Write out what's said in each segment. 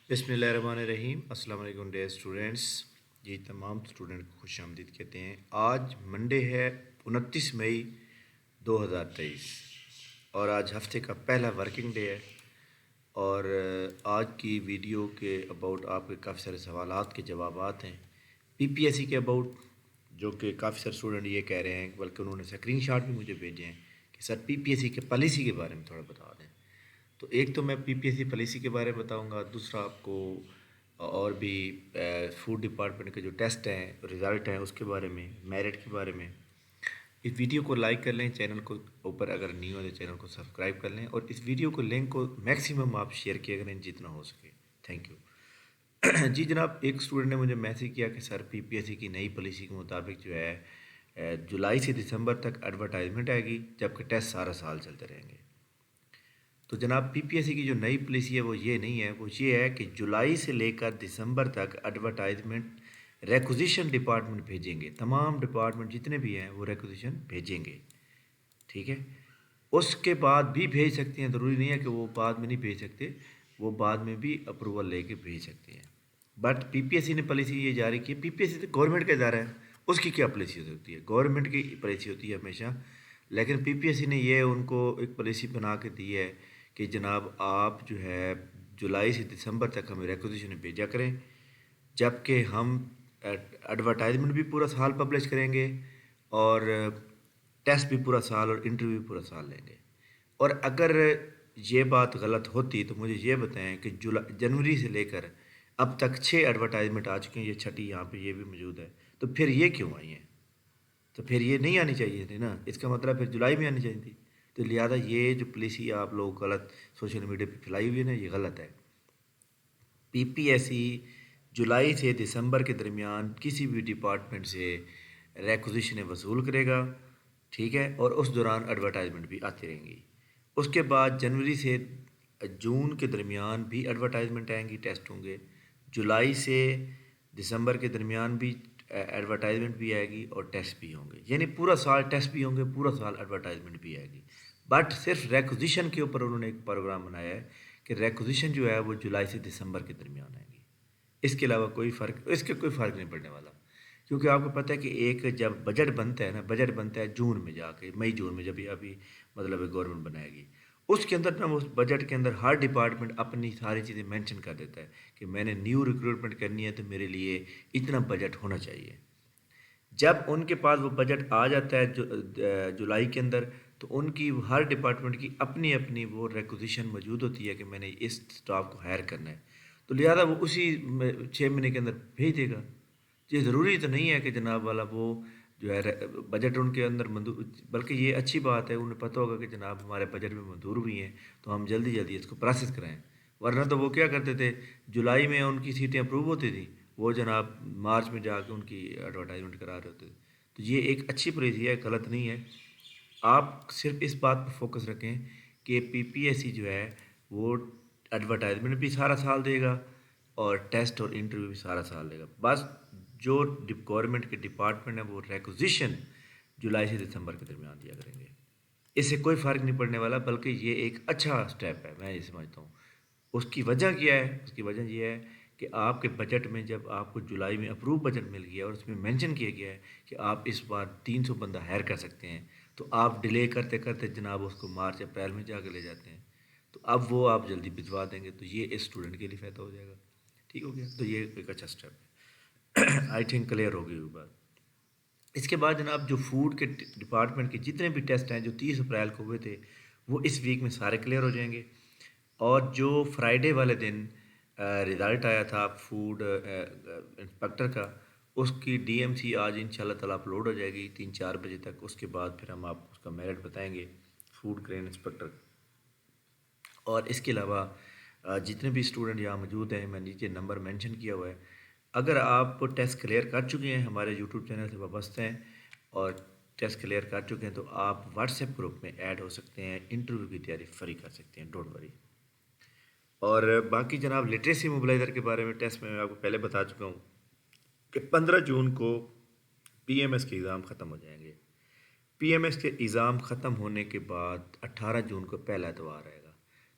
बिस्मिल्लाहिर्रहमानिर्रहीम। अस्सलाम वालेकुम डियर स्टूडेंट्स। जी तमाम स्टूडेंट को खुश आमदीद कहते हैं। आज मंडे है 29 मई 2023 और आज हफ्ते का पहला वर्किंग डे है। और आज की वीडियो के अबाउट आपके काफ़ी सारे सवालात के जवाबात हैं पीपीएससी के अबाउट, जो कि काफ़ी सारे स्टूडेंट ये कह रहे हैं, बल्कि उन्होंने स्क्रीनशॉट भी मुझे भेजे हैं कि सर पीपीएससी के पॉलिसी के बारे में थोड़ा बता दें। तो एक तो मैं पीपीएससी पॉलिसी के बारे में बताऊंगा, दूसरा आपको और भी फूड डिपार्टमेंट के जो टेस्ट हैं, रिज़ल्ट हैं, उसके बारे में, मेरिट के बारे में। इस वीडियो को लाइक कर लें, चैनल को ऊपर अगर न्यू है तो चैनल को सब्सक्राइब कर लें और इस वीडियो को लिंक को मैक्सिमम आप शेयर किया करें जितना हो सके। Thank you. जी जनाब, एक स्टूडेंट ने मुझे मैसेज किया कि सर पीपीएससी की नई पॉलिसी के मुताबिक जो है जुलाई से दिसंबर तक एडवर्टाइजमेंट आएगी, जबकि टेस्ट सारा साल चलते रहेंगे। तो जनाब पीपीएससी की जो नई पॉलिसी है वो ये नहीं है, वो ये है कि जुलाई से लेकर दिसंबर तक एडवर्टाइजमेंट रेक्विजिशन डिपार्टमेंट भेजेंगे। तमाम डिपार्टमेंट जितने भी हैं वो रेक्विजिशन भेजेंगे, ठीक है। उसके बाद भी भेज सकते हैं, ज़रूरी नहीं है कि वो बाद में नहीं भेज सकते, वो बाद में भी अप्रूवल लेके भेज सकते हैं। बट पीपीएससी ने पॉलिसी ये जारी की। पीपीएससी तो गवर्नमेंट का इदारा है, उसकी क्या पॉलिसी होती है? गवर्नमेंट की पॉलिसी होती है हमेशा। लेकिन पीपीएससी ने ये उनको एक पॉलिसी बना के दी है कि जनाब आप जो है जुलाई से दिसंबर तक हमें रेक्विजिशन भेजा करें, जबकि हम एडवर्टाइजमेंट भी पूरा साल पब्लिश करेंगे और टेस्ट भी पूरा साल और इंटरव्यू भी पूरा साल लेंगे। और अगर ये बात गलत होती तो मुझे ये बताएं कि जनवरी से लेकर अब तक 6 एडवर्टाइजमेंट आ चुके हैं, ये छठी यहाँ पे ये भी मौजूद है, तो फिर ये क्यों आई हैं? तो फिर ये नहीं आनी चाहिए थी ना, इसका मतलब फिर जुलाई में आनी चाहिए थी। तो लिहाजा ये जो पॉलिसी आप लोग गलत सोशल मीडिया पे फैलाई हुई है ना, ये गलत है। पीपीएससी जुलाई से दिसंबर के दरमियान किसी भी डिपार्टमेंट से रेक्विजिशन वसूल करेगा, ठीक है, और उस दौरान एडवर्टाइजमेंट भी आती रहेंगी। उसके बाद जनवरी से जून के दरमियान भी एडवर्टाइजमेंट आएंगी, टेस्ट होंगे। जुलाई से दिसंबर के दरमियान भी एडवर्टाइजमेंट भी आएगी और टेस्ट भी होंगे, यानी पूरा साल टेस्ट भी होंगे, पूरा साल एडवर्टाइजमेंट भी आएगी। बट सिर्फ रेक्विजिशन के ऊपर उन्होंने एक प्रोग्राम बनाया है कि रेक्विजिशन जो है वो जुलाई से दिसंबर के दरमियान आएगी। इसके अलावा इसके कोई फ़र्क नहीं पड़ने वाला, क्योंकि आपको पता है कि एक जब बजट बनता है ना, बजट बनता है जून में जाके, मई जून में, जब अभी मतलब गवर्नमेंट बनाएगी, उसके अंदर ना, उस बजट के अंदर हर डिपार्टमेंट अपनी सारी चीज़ें मेंशन कर देता है कि मैंने न्यू रिक्रूटमेंट करनी है तो मेरे लिए इतना बजट होना चाहिए। जब उनके पास वो बजट आ जाता है जुलाई के अंदर, तो उनकी हर डिपार्टमेंट की अपनी अपनी वो रिक्विजिशन मौजूद होती है कि मैंने इस स्टाफ को हायर करना है, तो लिहाजा वो उसी 6 महीने के अंदर भेज देगा। ये ज़रूरी तो नहीं है कि जनाब वाला वो जो है बजट उनके अंदर मंजूर, बल्कि ये अच्छी बात है, उन्हें पता होगा कि जनाब हमारे बजट में मंजूर हुई हैं तो हम जल्दी जल्दी इसको प्रोसेस कराएं। वरना तो वो क्या करते थे, जुलाई में उनकी सीटें अप्रूव होती थी, वो जनाब मार्च में जाके उनकी एडवर्टाइजमेंट करा रहे होते थे। तो ये एक अच्छी पॉलिसी है, गलत नहीं है। आप सिर्फ इस बात पर फोकस रखें कि पीपीएससी जो है वो एडवर्टाइजमेंट भी सारा साल देगा और टेस्ट और इंटरव्यू भी सारा साल देगा। बस जो गवर्नमेंट के डिपार्टमेंट है वो रेक्विजिशन जुलाई से दिसंबर के दरमियान दिया करेंगे। इससे कोई फ़र्क नहीं पड़ने वाला, बल्कि ये एक अच्छा स्टेप है, मैं ये समझता हूँ। उसकी वजह क्या है? उसकी वजह ये है कि आपके बजट में जब आपको जुलाई में अप्रूव बजट मिल गया और उसमें मेंशन किया गया है कि आप इस बार 300 बंदा हायर कर सकते हैं, तो आप डिले करते करते जनाब उसको मार्च अप्रैल में जाकर ले जाते हैं, तो अब वो आप जल्दी भिजवा देंगे, तो ये इस स्टूडेंट के लिए फ़ायदा हो जाएगा। ठीक हो गया? तो ये एक अच्छा स्टेप है। आई थिंक क्लियर हो गई वो बात। इसके बाद जनाब जो फूड के डिपार्टमेंट के जितने भी टेस्ट हैं जो 30 अप्रैल को हुए थे, वो इस वीक में सारे क्लियर हो जाएंगे। और जो फ्राइडे वाले दिन रिज़ल्ट आया था फूड इंस्पेक्टर का, उसकी डीएमसी आज इंशाल्लाह ताला अपलोड हो जाएगी 3-4 बजे तक। उसके बाद फिर हम आपको उसका मेरिट बताएंगे, फूड ग्रेन इंस्पेक्टर। और इसके अलावा जितने भी स्टूडेंट यहाँ मौजूद हैं, मैं नीचे नंबर मेंशन किया हुआ है, अगर आप टेस्ट क्लियर कर चुके हैं, हमारे यूट्यूब चैनल से वाबस्ते हैं और टेस्ट क्लियर कर चुके हैं, तो आप व्हाट्सएप ग्रुप में ऐड हो सकते हैं, इंटरव्यू की तैयारी फ्री कर सकते हैं, डोंट वरी। और बाकी जनाब लिटरेसी मोबिलाइज़र के बारे में टेस्ट में मैं आपको पहले बता चुका हूँ कि 15 जून को पीएमएस के एग्ज़ाम ख़त्म हो जाएंगे। पीएमएस के एग्ज़ाम ख़त्म होने के बाद 18 जून को पहला एतवार आएगा,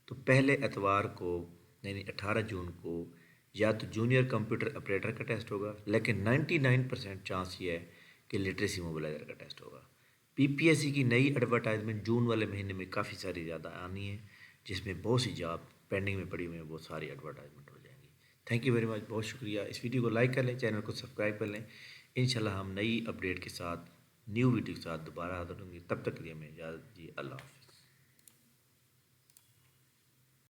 तो पहले एतवार को यानी 18 जून को या तो जूनियर कंप्यूटर ऑपरेटर का टेस्ट होगा, लेकिन 99% चांस ये है कि लिटरेसी मोबिलाइज़र का टेस्ट होगा। पीपीएससी की नई एडवर्टाइजमेंट जून वाले महीने में काफ़ी सारी ज़्यादा आनी है, जिसमें बहुत सी जॉब पेंडिंग में पड़ी हुई हैं, बहुत सारी एडवर्टाइजमेंट हो जाएंगी। थैंक यू वेरी मच, बहुत शुक्रिया। इस वीडियो को लाइक कर लें, चैनल को सब्सक्राइब कर लें। इंशाल्लाह हम नई अपडेट के साथ, न्यू वीडियो के साथ दोबारा हाजिर होंगे। तब तक के लिए हमें इजाज़त दीजिए। अल्लाह हाफ़िज़।